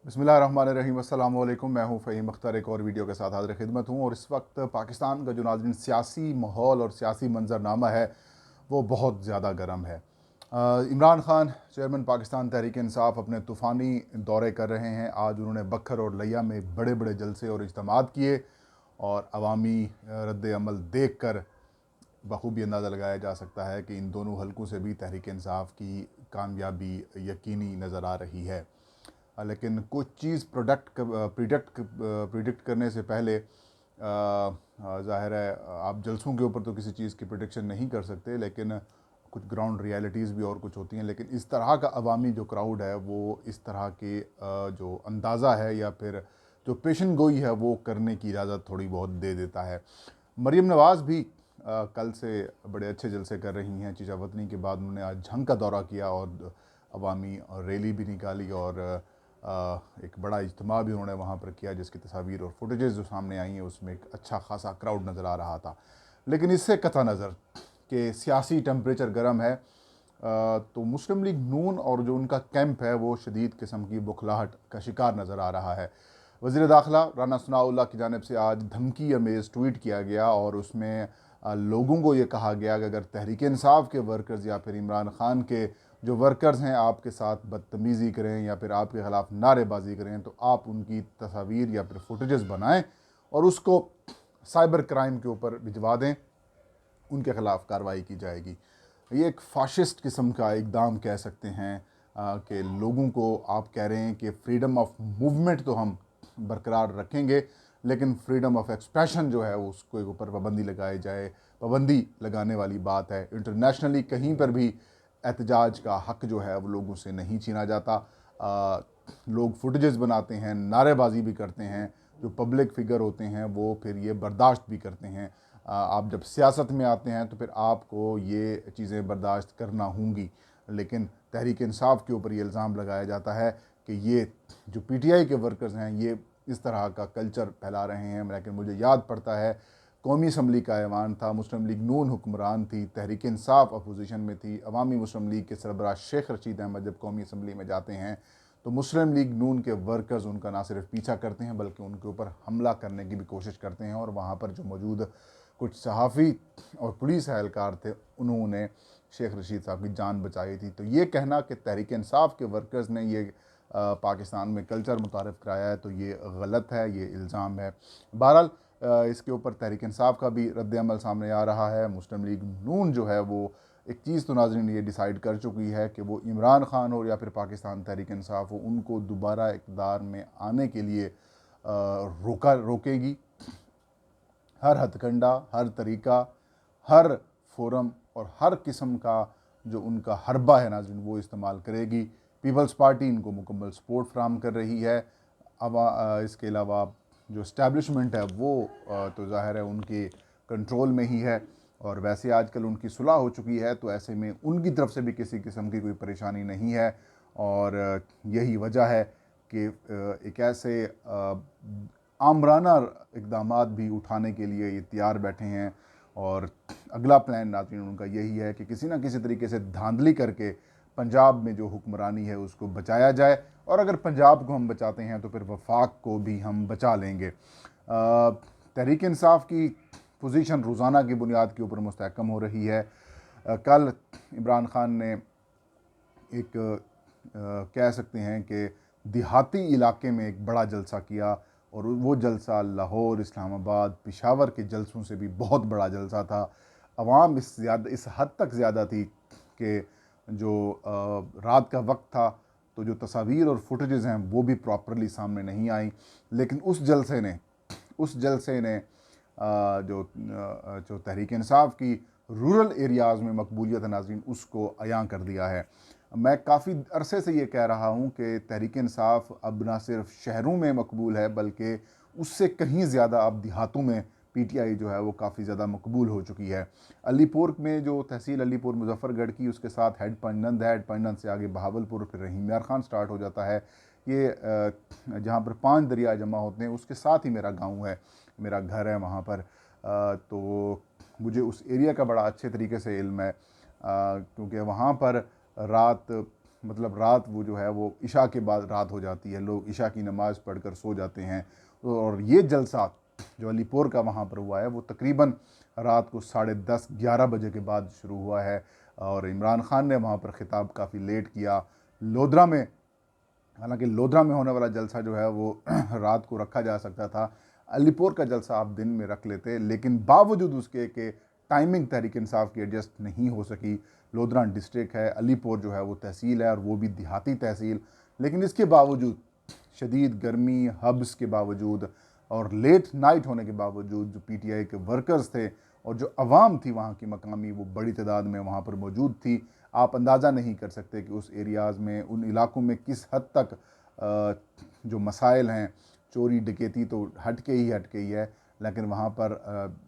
बिस्मिल्लाहिर्रहमानिर्रहीम। अस्सलाम वालेकुम। मैं हूं फ़हीम अख्तर, एक और वीडियो के साथ हाज़िर खिदमत हूं। और इस वक्त पाकिस्तान का जो नाज़रीन सियासी माहौल और सियासी मंजरनामा है वो बहुत ज़्यादा गर्म है। इमरान खान चेयरमैन पाकिस्तान तहरीक इंसाफ अपने तूफ़ानी दौरे कर रहे हैं। आज उन्होंने बखर और लिया में बड़े बड़े जलसे और इज्तिमात किए और अवामी रद्द अमल देख कर बखूबी अंदाज़ा लगाया जा सकता है कि इन दोनों हलकों से भी तहरीक इंसाफ की कामयाबी यकीनी नज़र आ रही है। लेकिन कुछ चीज़ प्रिडिक्ट करने से पहले ज़ाहिर है आप जलसों के ऊपर तो किसी चीज़ की प्रिडिक्शन नहीं कर सकते, लेकिन कुछ ग्राउंड रियलिटीज़ भी और कुछ होती हैं। लेकिन इस तरह का अवामी जो क्राउड है वो इस तरह के जो अंदाज़ा है या फिर जो पेशन गोई है वो करने की इजाज़त थोड़ी बहुत दे देता है। मरीम नवाज़ भी कल से बड़े अच्छे जलसे कर रही हैं। चीचा वतनी के बाद उन्होंने आज झंग का दौरा किया और अवामी रैली भी निकाली और एक बड़ा इज्तिमा भी उन्होंने वहाँ पर किया, जिसकी तस्वीर और फुटेजेस जो सामने आई हैं उसमें एक अच्छा खासा क्राउड नज़र आ रहा था। लेकिन इससे कतई नज़र कि सियासी टेम्परेचर गर्म है, तो मुस्लिम लीग नून और जो उनका कैंप है वो शदीद किस्म की बुखलाहट का शिकार नज़र आ रहा है। वज़ीर दाखिला राना सनाउल्लाह की जानिब से आज धमकी अमेज़ ट्वीट किया गया और उसमें लोगों को ये कहा गया कि अगर तहरीक इंसाफ के वर्कर्स या फिर इमरान खान के जो वर्कर्स हैं आपके साथ बदतमीज़ी करें या फिर आपके ख़िलाफ़ नारेबाजी करें तो आप उनकी तस्वीर या फिर फुटेजेस बनाएं और उसको साइबर क्राइम के ऊपर भिजवा दें, उनके ख़िलाफ़ कार्रवाई की जाएगी। ये एक फ़ाशिस्ट किस्म का इक़दाम कह सकते हैं कि लोगों को आप कह रहे हैं कि फ्रीडम ऑफ मूवमेंट तो हम बरकरार रखेंगे, लेकिन फ्रीडम ऑफ एक्सप्रेशन जो है उसके ऊपर पाबंदी लगाई जाए। पाबंदी लगाने वाली बात है। इंटरनेशनली कहीं पर भी एहतजाज का हक़ जो है वो लोगों से नहीं छीना जाता। लोग फुटेजेस बनाते हैं, नारेबाजी भी करते हैं। जो पब्लिक फ़िगर होते हैं वो फिर ये बर्दाश्त भी करते हैं। आप जब सियासत में आते हैं तो फिर आपको ये चीज़ें बर्दाश्त करना होंगी। लेकिन तहरीक इंसाफ के ऊपर ये इल्ज़ाम लगाया जाता है कि ये जो पीटीआई के वर्कर्स हैं ये इस तरह का कल्चर फैला रहे हैं। लेकिन मुझे याद पड़ता है कौमी असम्बली का ऐवान था, मुस्लिम लीग नून हुक्मरान थी, तहरीक इंसाफ अपोजिशन में थी। अवामी मुस्लिम लीग के सरबराह शेख रशीद अहमद जब कौमी असम्बली में जाते हैं तो मुस्लिम लीग नून के वर्कर्स उनका ना सिर्फ पीछा करते हैं बल्कि उनके ऊपर हमला करने की भी कोशिश करते हैं। और वहाँ पर जो मौजूद कुछ सहाफ़ी और पुलिस एहलकार थे उन्होंने शेख रशीद साहब की जान बचाई थी। तो ये कहना कि तहरीक इंसाफ के वर्कर्स ने ये पाकिस्तान में कल्चर मुतारफ़ कराया है तो ये गलत है, ये इल्ज़ाम है। बहरहाल इसके ऊपर तहरीक इंसाफ का भी रद्द-ए-अमल सामने आ रहा है। मुस्लिम लीग नून जो है वो एक चीज़ तो नाज़रीन ये डिसाइड कर चुकी है कि वो इमरान खान हो या फिर पाकिस्तान तहरीक इंसाफ हो, उनको दोबारा इक़्तिदार में आने के लिए रोकेगी। हर हथकंडा, हर तरीका, हर फोरम और हर किस्म का जो उनका हरबा है नाज़रीन वो इस्तेमाल करेगी। पीपल्स पार्टी इनको मुकम्मल सपोर्ट फ्राहम कर रही है। अब इसके अलावा जो इस्टेब्लिशमेंट है वो तो ज़ाहिर है उनके कंट्रोल में ही है और वैसे आजकल उनकी सुलह हो चुकी है, तो ऐसे में उनकी तरफ से भी किसी किस्म की कोई परेशानी नहीं है। और यही वजह है कि एक ऐसे आमराना इक़दामात भी उठाने के लिए ये तैयार बैठे हैं। और अगला प्लान नाज़रीन उनका यही है कि किसी न किसी तरीके से धांधली करके पंजाब में जो हुक्मरानी है उसको बचाया जाए, और अगर पंजाब को हम बचाते हैं तो फिर वफाक को भी हम बचा लेंगे। तहरीक इंसाफ की पोजीशन रोज़ाना की बुनियाद के ऊपर मुस्तहकम हो रही है। कल इमरान खान ने एक कह सकते हैं कि देहाती इलाके में एक बड़ा जलसा किया और वो जलसा लाहौर, इस्लामाबाद, पेशावर के जलसों से भी बहुत बड़ा जलसा था। अवाम इस हद तक ज़्यादा थी कि जो रात का वक्त था तो जो तस्वीर और फुटेजेस हैं वो भी प्रॉपरली सामने नहीं आई। लेकिन उस जलसे ने जो तहरीक इंसाफ की रूरल एरियाज़ में मकबूलियत नाज़रीन उसको अयां कर दिया है। मैं काफ़ी अरसे से ये कह रहा हूँ कि तहरीक इंसाफ अब ना सिर्फ शहरों में मकबूल है बल्कि उससे कहीं ज़्यादा अब देहातों में पीटीआई जो है वो काफ़ी ज़्यादा मकबूल हो चुकी है। अलीपुर में जो तहसील अलीपुर मुजफ्फरगढ़ की उसके साथ हेड पंजनंद है, हेड पंजनंद से आगे बहावलपुर फिर रहीम यार खान स्टार्ट हो जाता है। ये जहाँ पर 5 दरिया जमा होते हैं उसके साथ ही मेरा गाँव है, मेरा घर है वहाँ पर। तो मुझे उस एरिया का बड़ा अच्छे तरीके से इल्म है, क्योंकि वहाँ पर रात मतलब रात वो जो है वो इशा के बाद रात हो जाती है, लोग इशा की नमाज़ पढ़कर सो जाते हैं। और ये जलसा जो अलीपुर का वहाँ पर हुआ है वो तकरीबन रात को 10:30-11 बजे के बाद शुरू हुआ है। और इमरान खान ने वहाँ पर ख़िताब काफ़ी लेट किया। लोधरा में, हालांकि लोधरा में होने वाला जलसा जो है वो रात को रखा जा सकता था, अलीपुर का जलसा आप दिन में रख लेते, लेकिन बावजूद उसके कि टाइमिंग तहरीक इंसाफ की एडजस्ट नहीं हो सकी। लोधरा डिस्ट्रिक्ट है, अलीपुर जो है वो तहसील है और वो भी देहाती तहसील, लेकिन इसके बावजूद शदीद गर्मी, हब्स के बावजूद और लेट नाइट होने के बावजूद जो पीटीआई के वर्कर्स थे और जो अवाम थी वहाँ की मकामी, वो बड़ी तादाद में वहाँ पर मौजूद थी। आप अंदाज़ा नहीं कर सकते कि उस एरियाज़ में, उन इलाकों में किस हद तक जो मसाइल हैं, चोरी डकैती तो हट के ही है, लेकिन वहाँ पर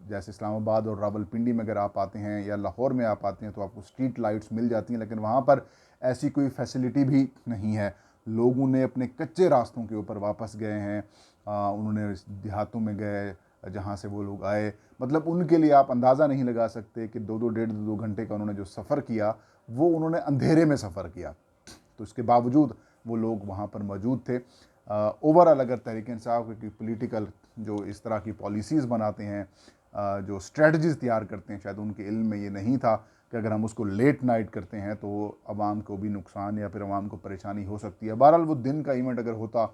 जैसे इस्लामाबाद और रावलपिंडी में अगर आप आते हैं या लाहौर में आप आते हैं तो आपको स्ट्रीट लाइट्स मिल जाती हैं, लेकिन वहाँ पर ऐसी कोई फैसिलिटी भी नहीं है। लोगों ने अपने कच्चे रास्तों के ऊपर वापस गए हैं, उन्होंने देहातों में गए जहाँ से वो लोग आए। मतलब उनके लिए आप अंदाज़ा नहीं लगा सकते कि 2-2 घंटे का उन्होंने जो सफ़र किया वो उन्होंने अंधेरे में सफ़र किया। तो इसके बावजूद वो लोग वहाँ पर मौजूद थे। ओवरऑल अगर तहरीक इंसाफ की पॉलिटिकल जो इस तरह की पॉलिसीज़ बनाते हैं, जो स्ट्रेटजीज़ तैयार करते हैं, शायद उनके इल्म में ये नहीं था कि अगर हम उसको लेट नाइट करते हैं तो आवाम को भी नुकसान या फिर आवाम को परेशानी हो सकती है। बहरहाल वो दिन का इवेंट अगर होता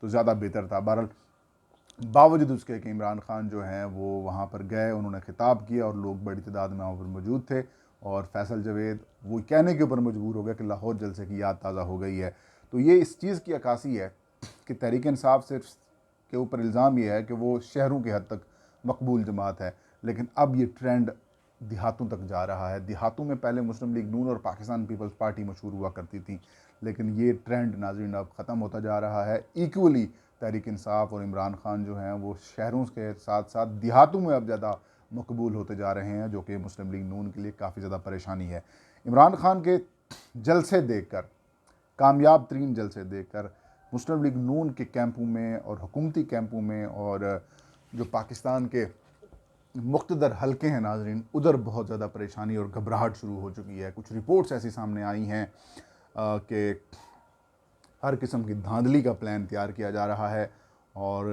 तो ज़्यादा बेहतर था। बहरहाल बावजूद उसके कि इमरान खान जो हैं वो वहाँ पर गए, उन्होंने खिताब किया और लोग बड़ी तादाद में वहाँ पर मौजूद थे। और फैसल जवेद वो कहने के ऊपर मजबूर हो गया कि लाहौर जलसे की याद ताज़ा हो गई है। तो ये इस चीज़ की अक्कासी है कि तहरीक इंसाफ सिर्फ के ऊपर इल्ज़ाम ये है कि वो शहरों की हद तक मकबूल जमात है, लेकिन अब ये ट्रेंड देहातों तक जा रहा है। देहातों में पहले मुस्लिम लीग नून और पाकिस्तान पीपल्स पार्टी मशहूर हुआ करती थी, लेकिन ये ट्रेंड नाज़रीन अब ख़त्म होता जा रहा है। इक्वली तहरीक इंसाफ और इमरान खान जो हैं वो शहरों के साथ साथ देहातों में अब ज़्यादा मकबूल होते जा रहे हैं, जो कि मुस्लिम लीग नून के लिए काफ़ी ज़्यादा परेशानी है। इमरान खान के जलसे देखकर, कामयाब तरीन जलसे देखकर मुस्लिम लीग नून के कैंपों में और हुकूमती कैंपों में और जो पाकिस्तान के मुख्तदर हलके हैं नाजरीन, उधर बहुत ज़्यादा परेशानी और घबराहट शुरू हो चुकी है। कुछ रिपोर्ट्स ऐसी सामने आई हैं कि हर किस्म की धांधली का प्लान तैयार किया जा रहा है और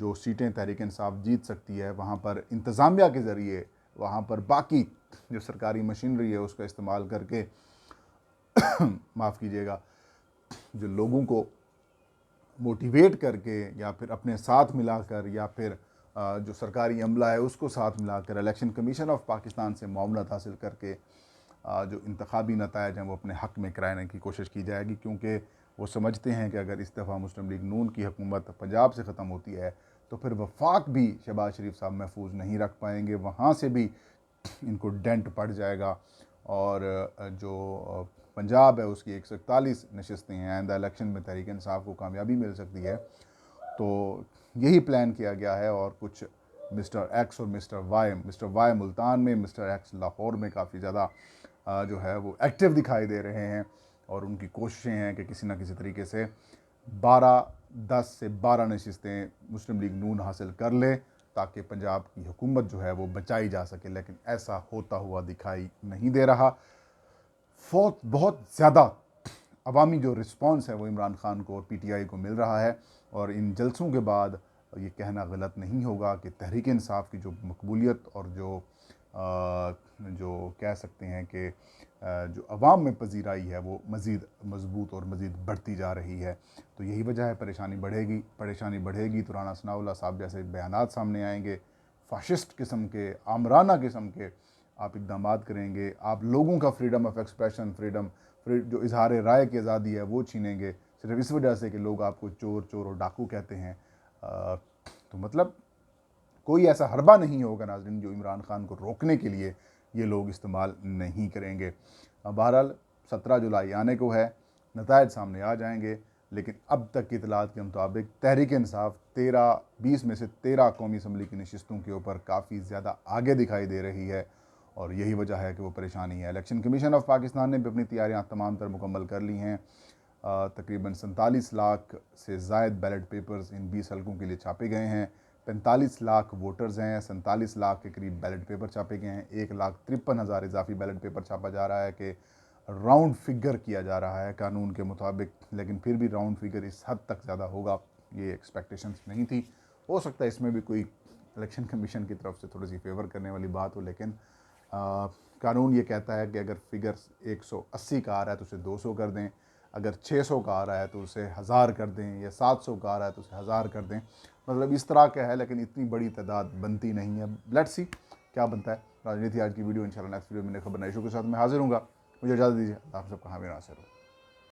जो सीटें तहरीक इंसाफ जीत सकती है वहाँ पर इंतज़ामिया के ज़रिए, वहाँ पर बाकी जो सरकारी मशीनरी है उसका इस्तेमाल करके माफ़ कीजिएगा, जो लोगों को मोटिवेट करके या फिर अपने साथ मिलाकर या फिर जो सरकारी अमला है उसको साथ मिलाकर इलेक्शन कमीशन ऑफ पाकिस्तान से मामलत हासिल करके जो इंतखाबी नतायज हैं वो अपने हक़ में कराने की कोशिश की जाएगी, क्योंकि वो समझते हैं कि अगर इस दफ़ा मुस्लिम लीग नून की हुकूमत पंजाब से ख़त्म होती है तो फिर वफाक भी शहबाज शरीफ साहब महफूज नहीं रख पाएंगे, वहाँ से भी इनको डेंट पड़ जाएगा। और जो पंजाब है उसकी 141 नशस्तें हैं, आइंदा इलेक्शन में तहरीक इंसाफ को कामयाबी मिल सकती है। तो यही प्लान किया गया है और कुछ मिस्टर एक्स और मिस्टर वाई मुल्तान में, मिस्टर एक्स लाहौर में काफ़ी ज़्यादा जो है वो एक्टिव दिखाई दे रहे हैं और उनकी कोशिशें हैं कि किसी न किसी तरीके से 10 से 12 नशिस्तें मुस्लिम लीग नून हासिल कर ले ताकि पंजाब की हुकूमत जो है वो बचाई जा सके, लेकिन ऐसा होता हुआ दिखाई नहीं दे रहा। बहुत ज़्यादा अवामी जो रिस्पॉन्स है वो इमरान खान को और पीटीआई को मिल रहा है। और इन जलसों के बाद ये कहना गलत नहीं होगा कि तहरीक इंसाफ की जो मकबूलियत और जो कह सकते हैं कि जो अवाम में पजीराई है वो मज़ीद मजबूत और मज़ीद बढ़ती जा रही है। तो यही वजह है, परेशानी बढ़ेगी तो राना सनाउल्लाह साहब जैसे बयानात सामने आएंगे, फाशिस्ट किस्म के, आमराना किस्म के आप इकदाम करेंगे, आप लोगों का फ्रीडम ऑफ एक्सप्रेशन, जो इजहार राय की आज़ादी है वो छीनेंगे सिर्फ इस वजह से कि लोग आपको चोर और डाकू कहते हैं। तो मतलब कोई ऐसा हरबा नहीं होगा नाज़रीन जो इमरान खान को रोकने के लिए ये लोग इस्तेमाल नहीं करेंगे। बहरहाल 17 जुलाई आने को है, नतायज सामने आ जाएंगे, लेकिन अब तक की इतलात के मुताबिक तहरीक इंसाफ 20 में से 13 कौमी असम्बली की नशिस्तों के ऊपर काफ़ी ज़्यादा आगे दिखाई दे रही है और यही वजह है कि वो परेशानी है। इलेक्शन कमीशन ऑफ पाकिस्तान ने भी अपनी तैयारियाँ तमाम तर मुकम्मल कर ली हैं। तकरीबन 47 लाख से ज़ायद बैलेट पेपर्स इन 20 हलकों के लिए छापे गए हैं। 45 लाख वोटर्स हैं, 47 लाख के करीब बैलेट पेपर छापे गए हैं। 1,53,000 इजाफी बैलेट पेपर छापा जा रहा है कि राउंड फिगर किया जा रहा है कानून के मुताबिक, लेकिन फिर भी राउंड फिगर इस हद तक ज़्यादा होगा ये एक्सपेक्टेशंस नहीं थी। हो सकता है इसमें भी कोई इलेक्शन कमीशन की तरफ से थोड़ी सी फेवर करने वाली बात हो, लेकिन कानून ये कहता है कि अगर फिगर 180 का आ रहा है तो उसे 200 कर दें, अगर 600 का आ रहा है तो उसे 1000 कर दें, या 700 का आ रहा है तो उसे 1000 कर दें। मतलब इस तरह का है, लेकिन इतनी बड़ी तादाद बनती नहीं है। लेट्स सी क्या बनता है। राजनीति आज की वीडियो, इंशाल्लाह नेक्स्ट वीडियो में नई खबर नए शो के साथ मैं हाजिर हूँगा। मुझे इजाज़त दीजिए। आप सब कहाँ भी नासिर हो।